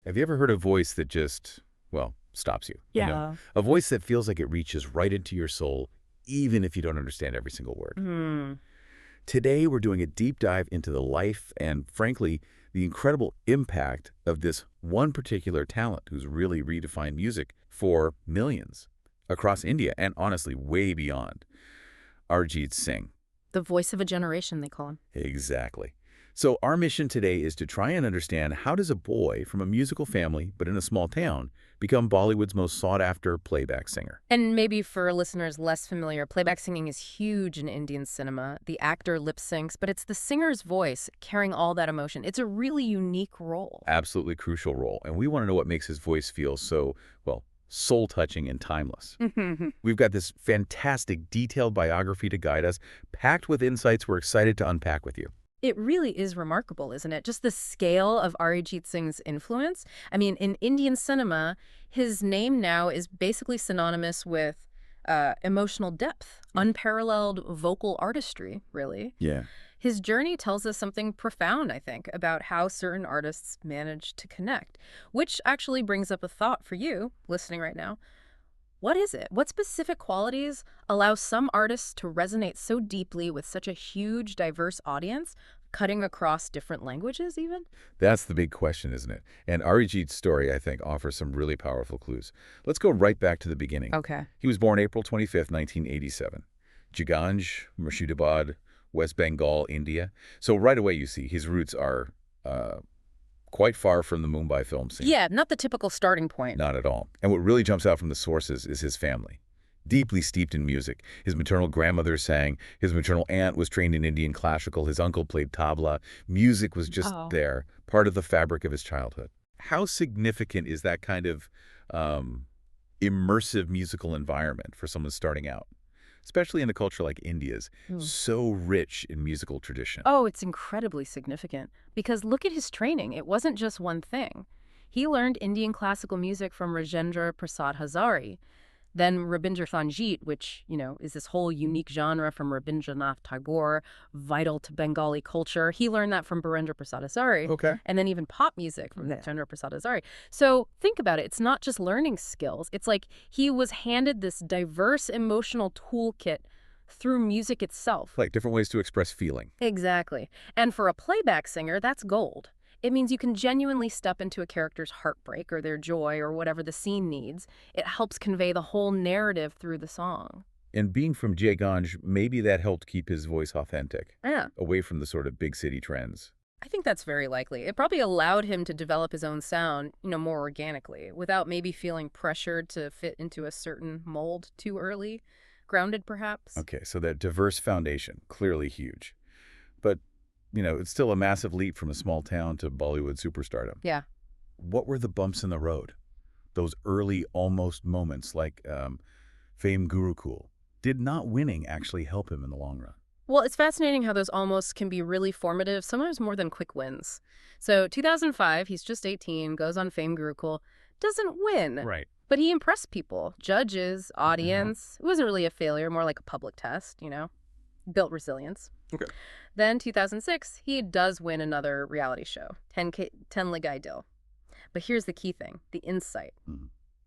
Have you ever heard a voice that just, well, stops you? Yeah. A voice that feels like it reaches right into your soul, even if you don't understand every single word. Hmm. Today, we're doing a deep dive into the life and, frankly, the incredible impact of this one particular talent who's really redefined music for millions across India and, honestly, way beyond. Arijit Singh. The voice of a generation, they call him. Exactly. So our mission today is to try and understand, how does a boy from a musical family, but in a small town, become Bollywood's most sought-after playback singer? And maybe for listeners less familiar, playback singing is huge in Indian cinema. The actor lip syncs, but it's the singer's voice carrying all that emotion. It's a really unique role. Absolutely crucial role, and we want to know what makes his voice feel so, well, soul-touching and timeless. We've got this fantastic, detailed biography to guide us, packed with insights we're excited to unpack with you. It really is remarkable, isn't it? Just the scale of Arijit Singh's influence. I mean, in Indian cinema, his name now is basically synonymous with emotional depth, unparalleled vocal artistry, really. Yeah. His journey tells us something profound, I think, about how certain artists manage to connect, which actually brings up a thought for you, listening right now. What is it? What specific qualities allow some artists to resonate so deeply with such a huge, diverse audience, cutting across different languages even? That's the big question, isn't it? And Arijit's story, I think, offers some really powerful clues. Let's go right back to the beginning. Okay. He was born April 25th, 1987. Jiganj, Murshidabad, West Bengal, India. So right away, you see, his roots are quite far from the Mumbai film scene. Yeah, not the typical starting point. Not at all. And what really jumps out from the sources is his family. Deeply steeped in music. His maternal grandmother sang. His maternal aunt was trained in Indian classical. His uncle played tabla. Music was just there, part of the fabric of his childhood. How significant is that kind of immersive musical environment for someone starting out? Especially in a culture like India's, so rich in musical tradition. Oh, it's incredibly significant. Because look at his training. It wasn't just one thing. He learned Indian classical music from Rajendra Prasad Hazari, then Rabindra Sangeet, which, is this whole unique genre from Rabindranath Tagore, vital to Bengali culture. He learned that from Birendra Prasad Hazari. Okay. And then even pop music from Rajendra Prasad Hazari. So think about it. It's not just learning skills. It's like he was handed this diverse emotional toolkit through music itself. Like different ways to express feeling. Exactly. And for a playback singer, that's gold. It means you can genuinely step into a character's heartbreak or their joy or whatever the scene needs. It helps convey the whole narrative through the song. And being from Jaiganj, maybe that helped keep his voice authentic, Yeah, away from the sort of big city trends. I think that's very likely. It probably allowed him to develop his own sound, more organically, without maybe feeling pressured to fit into a certain mold too early. Grounded, perhaps. Okay, so that diverse foundation, clearly huge. But, it's still a massive leap from a small town to Bollywood superstardom. Yeah. What were the bumps in the road? Those early almost moments like Fame Gurukul. Did not winning actually help him in the long run? Well, it's fascinating how those almost can be really formative, sometimes more than quick wins. So 2005, he's just 18, goes on Fame Gurukul, doesn't win. Right. But he impressed people, judges, audience. It wasn't really a failure, more like a public test, Built resilience. Okay. Then 2006, he does win another reality show, 10 Ligai Dil. But here's the key thing, the insight.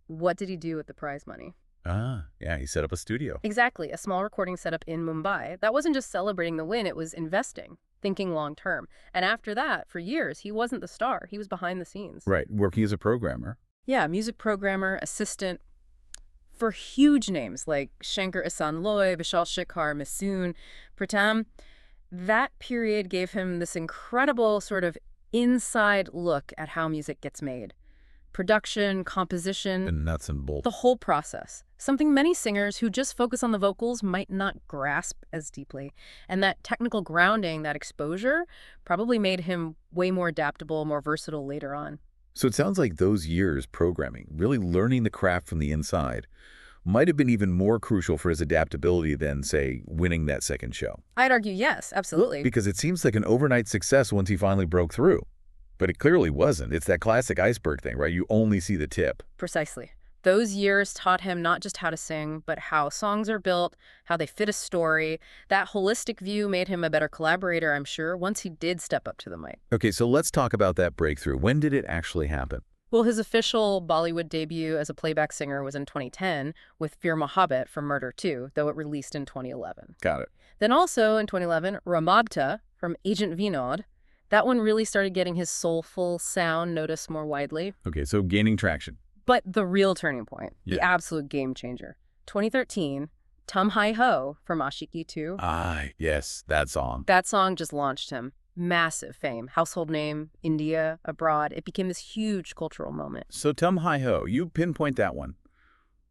What did he do with the prize money? Yeah, he set up a studio. Exactly, a small recording setup in Mumbai. That wasn't just celebrating the win, it was investing, thinking long term. And after that, for years, he wasn't the star. He was behind the scenes. Right, working as a programmer. Yeah, music programmer, assistant, for huge names like Shankar Ehsaan Loy, Vishal Shekhar, Masoon, Pratam. That period gave him this incredible sort of inside look at how music gets made. Production, composition, The nuts and bolts. the whole process. Something many singers who just focus on the vocals might not grasp as deeply. And that technical grounding, that exposure, probably made him way more adaptable, more versatile later on. So it sounds like those years programming, really learning the craft from the inside, might have been even more crucial for his adaptability than, say, winning that second show. I'd argue yes, absolutely. Because it seems like an overnight success once he finally broke through. But it clearly wasn't. It's that classic iceberg thing, right? You only see the tip. Precisely. Those years taught him not just how to sing, but how songs are built, how they fit a story. That holistic view made him a better collaborator, I'm sure, once he did step up to the mic. Okay, so let's talk about that breakthrough. When did it actually happen? Well, his official Bollywood debut as a playback singer was in 2010 with Fir Mohabbat from Murder 2, though it released in 2011. Got it. Then also in 2011, Ramadta from Agent Vinod. That one really started getting his soulful sound noticed more widely. Okay, so gaining traction. But the real turning point, the Yeah. absolute game changer, 2013, Tum Hai Ho from Ashiki 2. Ah, yes, that song. That song just launched him. Massive fame, household name, India, abroad. It became this huge cultural moment. So Tum Hi Ho, you pinpoint that one.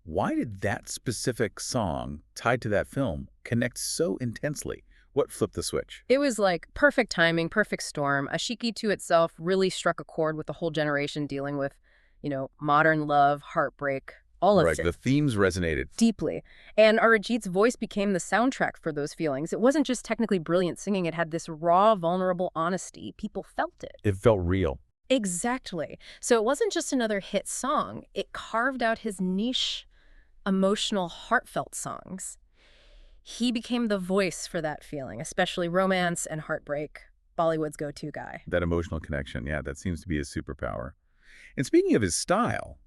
Why did that specific song tied to that film connect so intensely? What flipped the switch? It was like perfect timing, perfect storm. Ashiki 2 itself really struck a chord with the whole generation dealing with, modern love, heartbreak, all of Right, it. the themes resonated. Deeply. And Arijit's voice became the soundtrack for those feelings. It wasn't just technically brilliant singing, it had this raw, vulnerable honesty. People felt it. It felt real. Exactly. So it wasn't just another hit song. It carved out his niche, emotional, heartfelt songs. He became the voice for that feeling, especially romance and heartbreak. Bollywood's go-to guy. That emotional connection, yeah, that seems to be his superpower. And speaking of his style,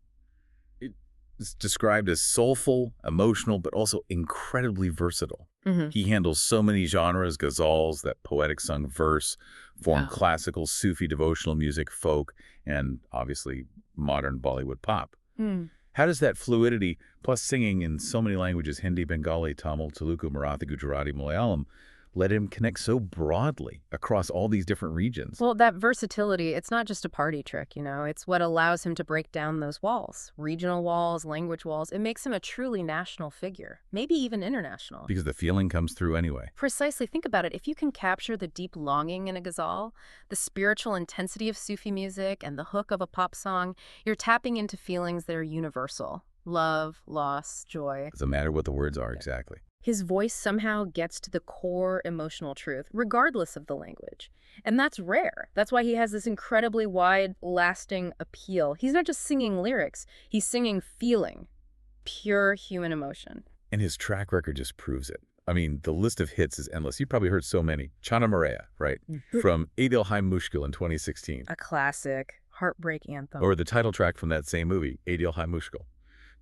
it's described as soulful, emotional, but also incredibly versatile. Mm-hmm. He handles so many genres, ghazals, that poetic sung verse, form Wow. classical, Sufi devotional music, folk, and obviously modern Bollywood pop. How does that fluidity, plus singing in so many languages, Hindi, Bengali, Tamil, Telugu, Marathi, Gujarati, Malayalam, let him connect so broadly across all these different regions? Well, that versatility, it's not just a party trick, It's what allows him to break down those walls. Regional walls, language walls. It makes him a truly national figure, maybe even international. Because the feeling comes through anyway. Precisely. Think about it. If you can capture the deep longing in a ghazal, the spiritual intensity of Sufi music, and the hook of a pop song, you're tapping into feelings that are universal. Love, loss, joy. Doesn't matter what the words are exactly. His voice somehow gets to the core emotional truth, regardless of the language. And that's rare. That's why he has this incredibly wide, lasting appeal. He's not just singing lyrics, he's singing feeling, pure human emotion. And his track record just proves it. I mean, the list of hits is endless. You've probably heard so many. Chana Maria, right? From Ae Dil Hai Mushkil in 2016. A classic heartbreak anthem. Or the title track from that same movie, Ae Dil Hai Mushkil.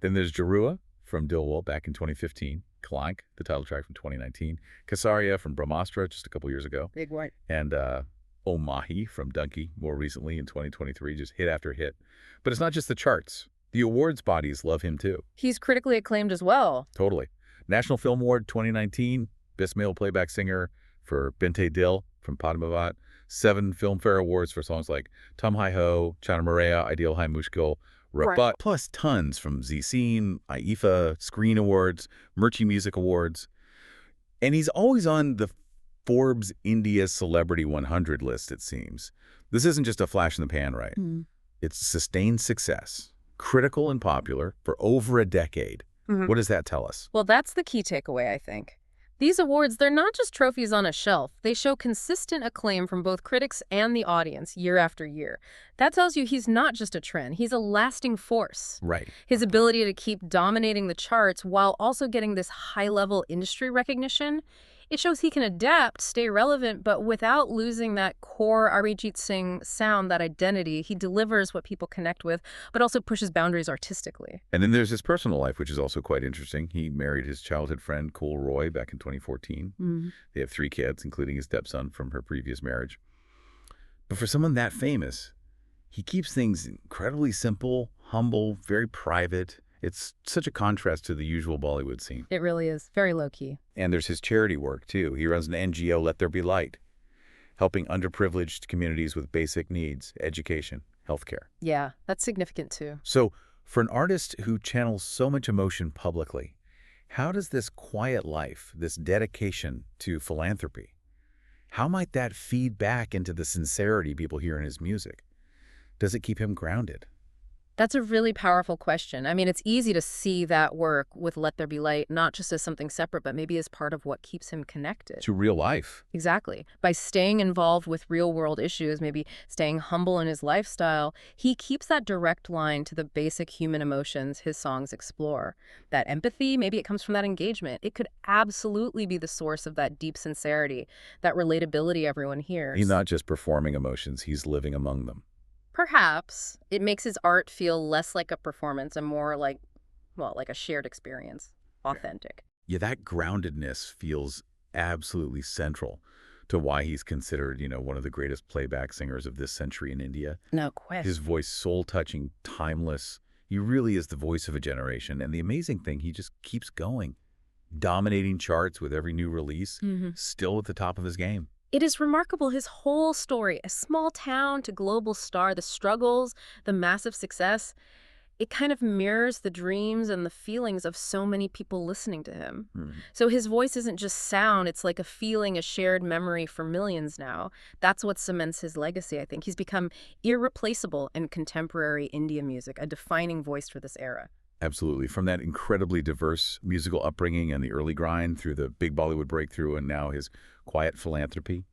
Then there's Jarua from Dilwal back in 2015. Kalank, the title track from 2019. Kasaria from Brahmastra just a couple years ago. Big white. And Oh Mahi from Donkey more recently in 2023, just hit after hit. But it's not just the charts. The awards bodies love him too. He's critically acclaimed as well. Totally. National Film Award 2019, Best Male Playback Singer for Binte Dil from Padmavat. 7 Filmfare Awards for songs like Tum Hai Ho, Chana Maria, Ideal Hai Mushkil, Rabat, Right. plus tons from Z-Scene, IFA, Screen Awards, Murchie Music Awards. And he's always on the Forbes India Celebrity 100 list, it seems. This isn't just a flash in the pan, right? It's sustained success, critical and popular for over a decade. What does that tell us? Well, that's the key takeaway, I think. These awards, they're not just trophies on a shelf. They show consistent acclaim from both critics and the audience year after year. That tells you he's not just a trend. He's a lasting force. Right. His ability to keep dominating the charts while also getting this high-level industry recognition, it shows he can adapt, stay relevant, but without losing that core Arijit Singh sound, that identity. He delivers what people connect with, but also pushes boundaries artistically. And then there's his personal life, which is also quite interesting. He married his childhood friend, Cole Roy, back in 2014. They have 3 kids, including his stepson from her previous marriage. But for someone that famous, he keeps things incredibly simple, humble, very private. It's such a contrast to the usual Bollywood scene. It really is. Very low-key. And there's his charity work, too. He runs an NGO, Let There Be Light, helping underprivileged communities with basic needs, education, healthcare. Yeah, that's significant too. So for an artist who channels so much emotion publicly, how does this quiet life, this dedication to philanthropy, how might that feed back into the sincerity people hear in his music? Does it keep him grounded? That's a really powerful question. I mean, it's easy to see that work with Let There Be Light, not just as something separate, but maybe as part of what keeps him connected. To real life. Exactly. By staying involved with real-world issues, maybe staying humble in his lifestyle, he keeps that direct line to the basic human emotions his songs explore. That empathy, maybe it comes from that engagement. It could absolutely be the source of that deep sincerity, that relatability everyone hears. He's not just performing emotions, he's living among them. Perhaps it makes his art feel less like a performance and more like, well, like a shared experience, authentic. Yeah, that groundedness feels absolutely central to why he's considered, one of the greatest playback singers of this century in India. No His question. voice soul-touching, timeless. He really is the voice of a generation. And the amazing thing, he just keeps going, dominating charts with every new release, still at the top of his game. It is remarkable his whole story, a small town to global star, the struggles, the massive success. It kind of mirrors the dreams and the feelings of so many people listening to him. Mhm. So his voice isn't just sound, it's like a feeling, a shared memory for millions now. That's what cements his legacy, I think. He's become irreplaceable in contemporary India music, a defining voice for this era. Absolutely. From that incredibly diverse musical upbringing and the early grind through the big Bollywood breakthrough and now his quiet philanthropy,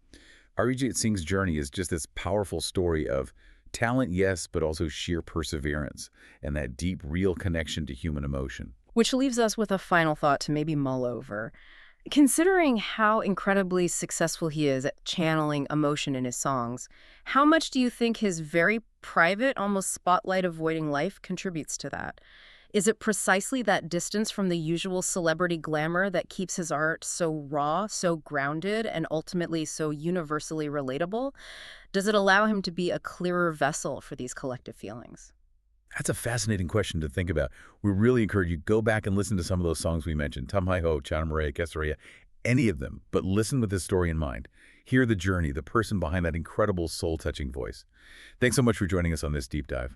Arijit Singh's journey is just this powerful story of talent, yes, but also sheer perseverance and that deep, real connection to human emotion. Which leaves us with a final thought to maybe mull over. Considering how incredibly successful he is at channeling emotion in his songs, how much do you think his very private, almost spotlight avoiding life contributes to that? Is it precisely that distance from the usual celebrity glamour that keeps his art so raw, so grounded, and ultimately so universally relatable? Does it allow him to be a clearer vessel for these collective feelings? That's a fascinating question to think about. We really encourage you go back and listen to some of those songs we mentioned, Tum Hai Ho, Chana Maria, Kesaraya, any of them, but listen with this story in mind. Hear the journey, the person behind that incredible soul-touching voice. Thanks so much for joining us on this deep dive.